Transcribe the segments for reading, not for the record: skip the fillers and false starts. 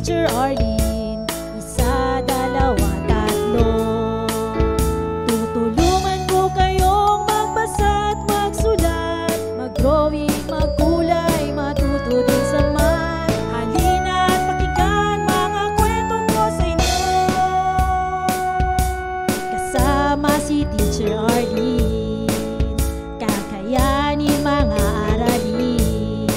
Teacher Arlene. Isa, dalawa, tatlo. Tutulungan ko kayong magbasa at magsulat, mag-drawing, magkulay, matuto din sa math. Halina at pakinggan mga kwento ko sa inyo. Kasama si Teacher Arlene, kakayanin mga aralin.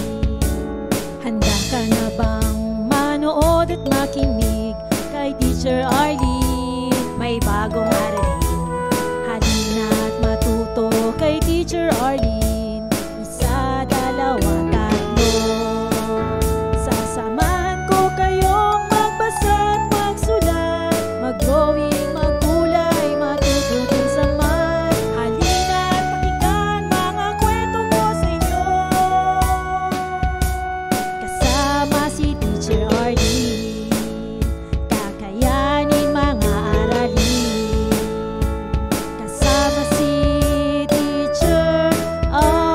Handa ka na bang manood at makinig kay Teacher Arlene? May bagong aralin. Halina at matuto kay Teacher Arlene. Isa, dalawa, tatlo. Sasamahan ko kayong magbasa at magsulat, mag-drawing, magkulay, matuto din sa math. Halina at pakinggan mga kwento ko sa inyo. Kasama si Teacher Arlene, kakayanin mga aralin. Kasama si Teacher Arlene.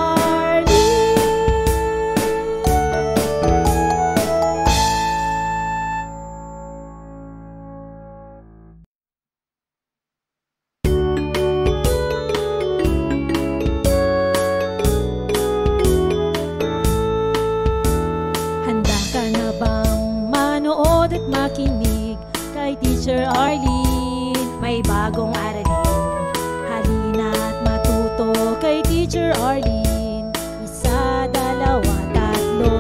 Handa ka na bang manood at makinig kay Teacher Arlene? May bagong aralin. Halina at matuto kay Teacher Arlene. Isa, dalawa, tatlo.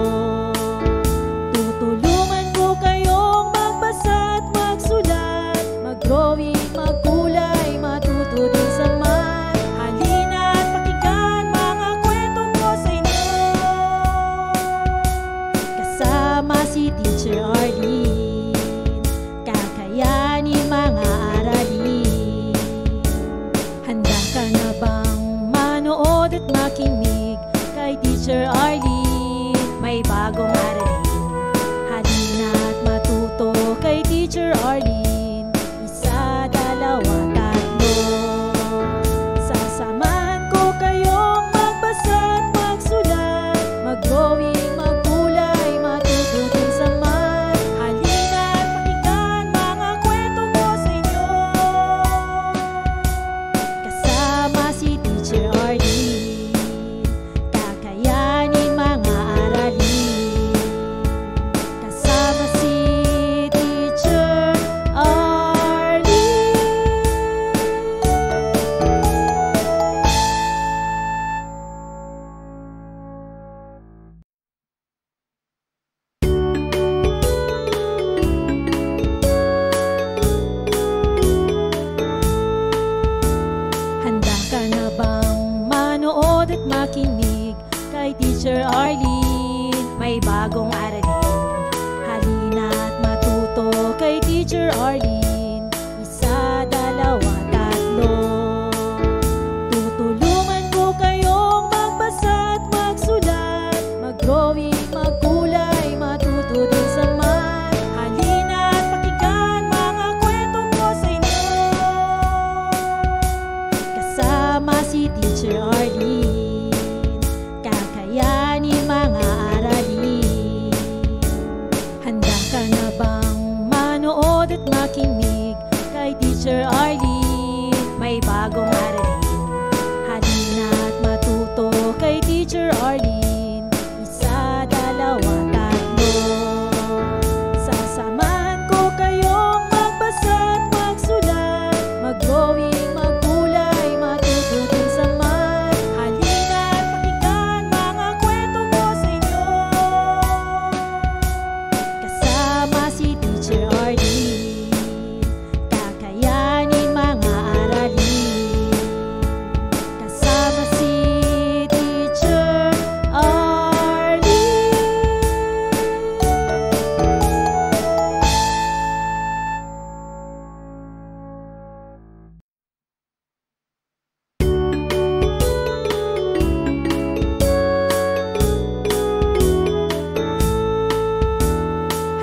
Tutulungan ko kayong magbasa at magsulat, mag-drawing, magkulay, matuto din sa math. Halina at pakinggan mga kwento ko sa inyo. Kasama si Teacher Arlene, kakayanin mga aralin. Handa ka na bang manood at makinig kay Teacher Arlene? May bagong aralin. Halina at matuto kay Teacher Arlene. Isa, dalawa, tatlo. Sasamahan ko kayong magbasa at magsulat, mag-drawing, magkulay, matuto din sa math. Halina at pakinggan mga kwento ko sa inyo. Kasama si Teacher Arlene, kakayanin mga aralin. Kasama si Teacher Arlene. Handa ka na bang manood at makinig kay Teacher Arlene? May bagong aralin. Halina at matuto kay Teacher Arlene. Isa, dalawa, tatlo. Tutulungan ko kayong magbasa at magsulat, mag-drawing, magkulay, matuto din sa math. Halina at pakinggan mga kwento ko sa inyo. Kasama si Teacher Arlene, kakayanin mga aralin. Handa ka na bang manood at makinig kay Teacher Arlene? May bagong aralin. Halina at matuto kay Teacher Arlene. Isa, dalawa, tatlo. Sasamahan ko kayong magbasa at magsulat, mag-drawing, magkulay, matuto din sa math. Halina at pakinggan mga kwento ko sa inyo. Kasama si Teacher Arlene, kakayanin mga aralin. Kasama si Teacher Arlene.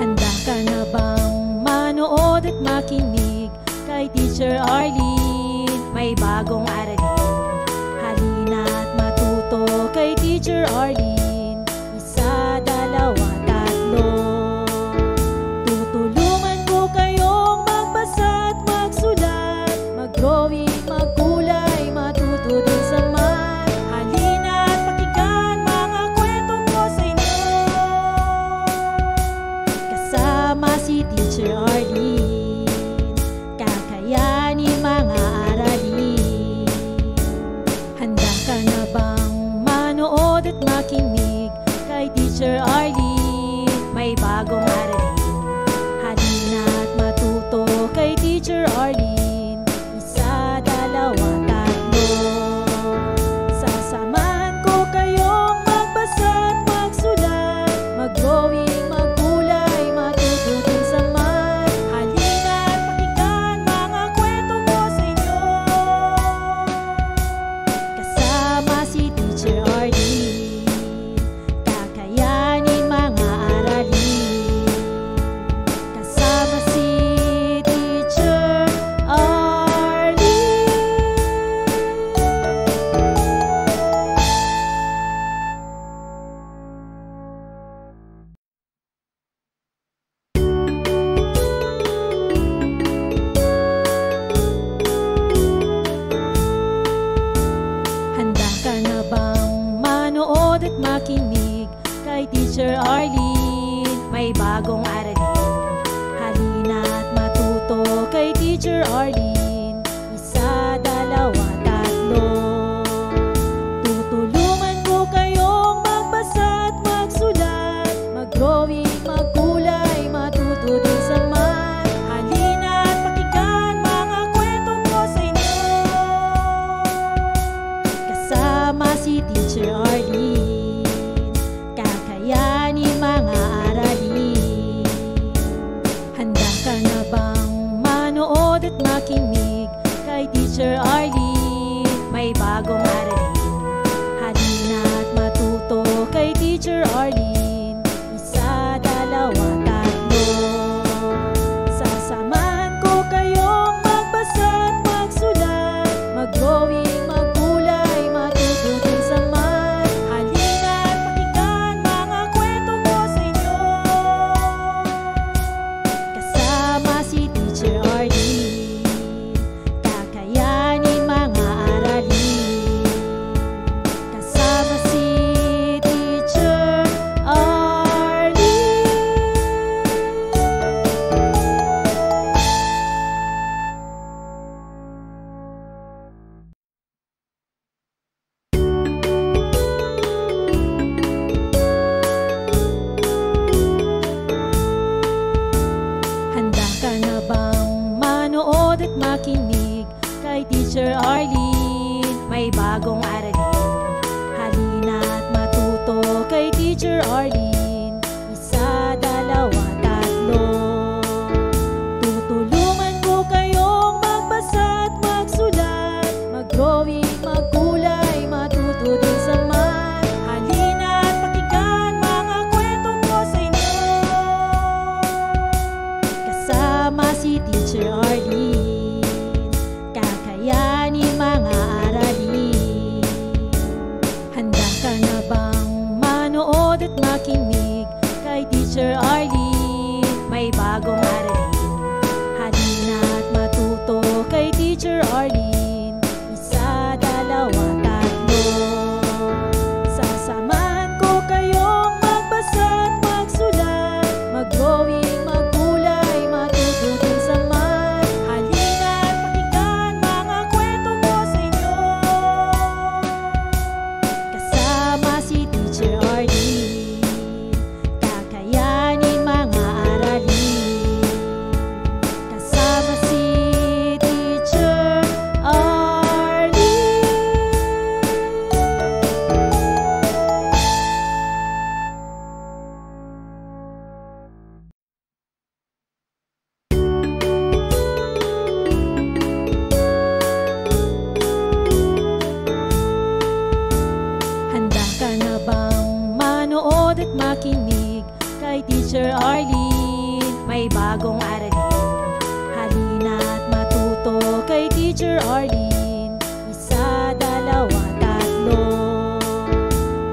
Handa ka na bang manood at makinig kay Teacher Arlene? May bagong aralin. Halina at matuto kay Teacher Arlene. Isa, dalawa, tatlo. manood at makinig kay Teacher Arlene. May bagong aralin, halina at matuto kay Teacher Arlene. Isa, dalawa, tatlo. Sasamahan ko kayong magbasa at magsulat, mag-drawing, magkulay, matuto din sa math. Halina at pakinggan mga kwento ko sa inyo, kasama si Teacher Arlene. Kakayanin mga aralin, kasama si Teacher Arlene. Handa ka na bang manood at makinig kay Teacher Arlene? May bagong aralin, halina at matuto kay Teacher Arlene. Isa, dalawa, tatlo. Tutulungan ko kayong magbasa at magsulat, mag-drawing, magkulay, matuto din sa math. Halina at pakinggan mga kwento ko sa inyo, kasama si Teacher Arlene. Kakayanin mga aralin. Handa ka na bang manood at makinig kay Teacher Arlene? May bagong aralin, halina at matuto kay Teacher Arlene. Isa, dalawa, tatlo. Sasamahan ko kayong magbasa at magsulat, mag-drawing, magkulay, matuto din sa math. Halina at pakinggan mga kwento ko sa inyo, kasama si Teacher Arlene. Kakayanin mga aralin, kasama si Teacher Arlene. Handa ka na bang manood at makinig kay Teacher Arlene? May bagong aralin, halina at matuto kay Teacher Arlene. Isa, dalawa, tatlo. Tutulungan ko kayong magbasa at magsulat, mag-drawing, magkulay, matuto din sa math. Halina at pakinggan mga kwento ko sa inyo, kasama si Teacher Arlene. Kakayanin mga aralin. Handa ka na bang manood at makinig kay Teacher Arlene? May bagong aralin, halina at matuto kay Teacher Arlene. Isa, dalawa, tatlo. Sasamahan ko kayong magbasa at magsulat, mag-drawing, magkulay, matuto din sa math. Halina at pakinggan mga kwento ko sa inyo, kasama si Teacher Arlene. Kakayanin mga aralin, kasama si Teacher Arlene. Handa ka na bang manood at makinig kay Teacher Arlene? May bagong aralin, halina at matuto kay Teacher Arlene. Isa, dalawa, tatlo.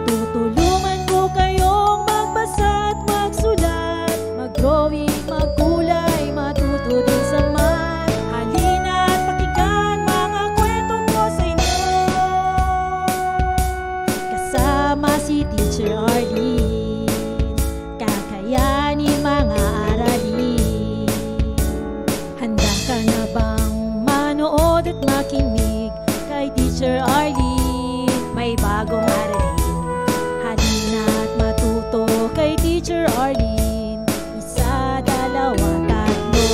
Tutulungan ko kayong magbasa at magsulat, mag-drawing, magkulay, matuto din sa math. Halina at pakinggan mga kwento ko sa inyo, kasama si Teacher Arlene. Kakayanin mga aralin. Handa ka na bang manood at makinig kay Teacher Arlene? May bagong aralin, Teacher Arlene. Isa, dalawa, tatlo.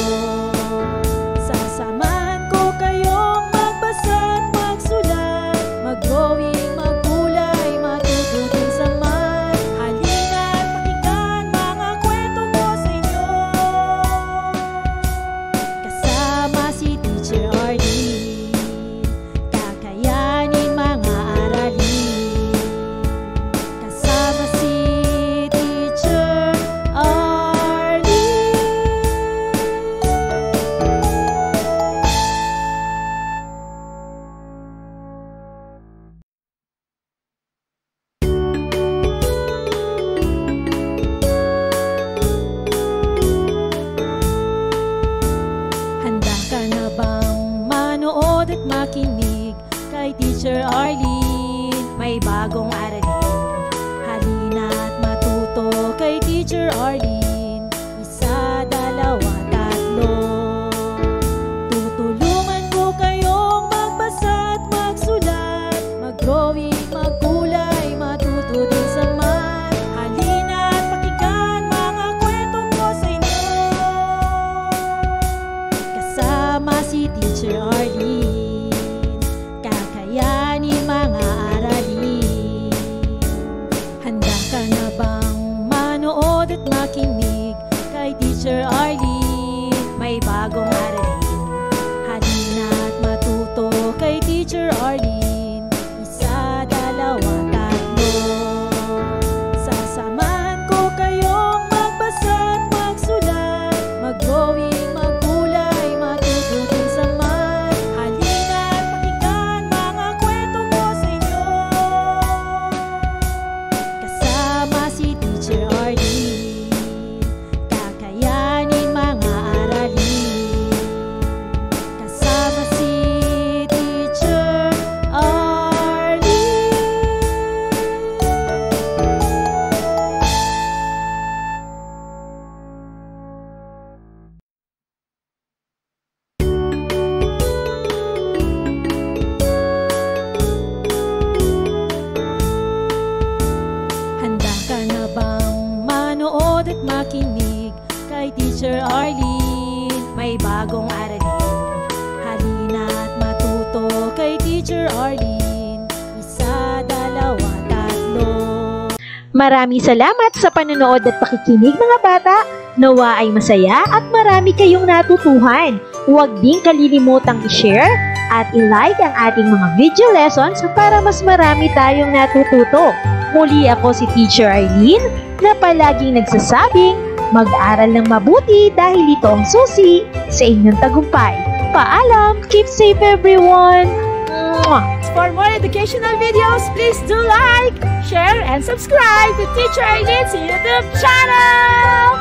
Sasamahan ko kayong magbasa at magsulat, mag-drawing, maggulay, matuto din sa math. Halina't pakinggan mga kwento ko sa inyo. Kasama si Teacher Arlene, kakayanin mga aralin. Kasama si Teacher Arlene. Handa ka na bang manood at makinig kay Teacher Arlene? May bagong aralin, halina't matuto kay Teacher Arlene. Isa, dalawa, tatlo. Tutulungan ko kayong magbasa at magsulat, mag-drawing, maggulay, matuto din sa math. Halina't pakinggan mga kwento ko sa inyo. Kasama si Teacher Arlene, kakayanin mga aralin. Handa ka na bang manood at makinig kay Teacher Arlene? May bagong aralin, halina't matuto kay Teacher Arlene. Isa, dalawa, tatlo. Sasamahan ko kayong magbasa at magsulat, mag-drawing, maggulay, matuto din sa math. Halina't pakinggan mga kwento ko sa inyo. Kasama si Teacher Arlene, kakayanin mga aralin. Kasama si Teacher Arlene. Handa ka na bang manood at makinig kay Teacher Arlene? May bagong aralin, halina't matuto kay Teacher Arlene. Isa, dalawa, tatlo. Maraming salamat sa panonood at pakikinig mga bata. Nawa ay masaya at marami kayong natutuhan. Huwag din kalilimutang i-share at i-like ang ating mga video lessons para mas marami tayong natututo. Muli ako si Teacher Arlene na palaging nagsasabing mag-aral ng mabuti dahil ito ang susi sa inyong tagumpay. Paalam! Keep safe everyone! Mwah! For more educational videos, please do like, share, and subscribe to Teacher Arlene's YouTube channel!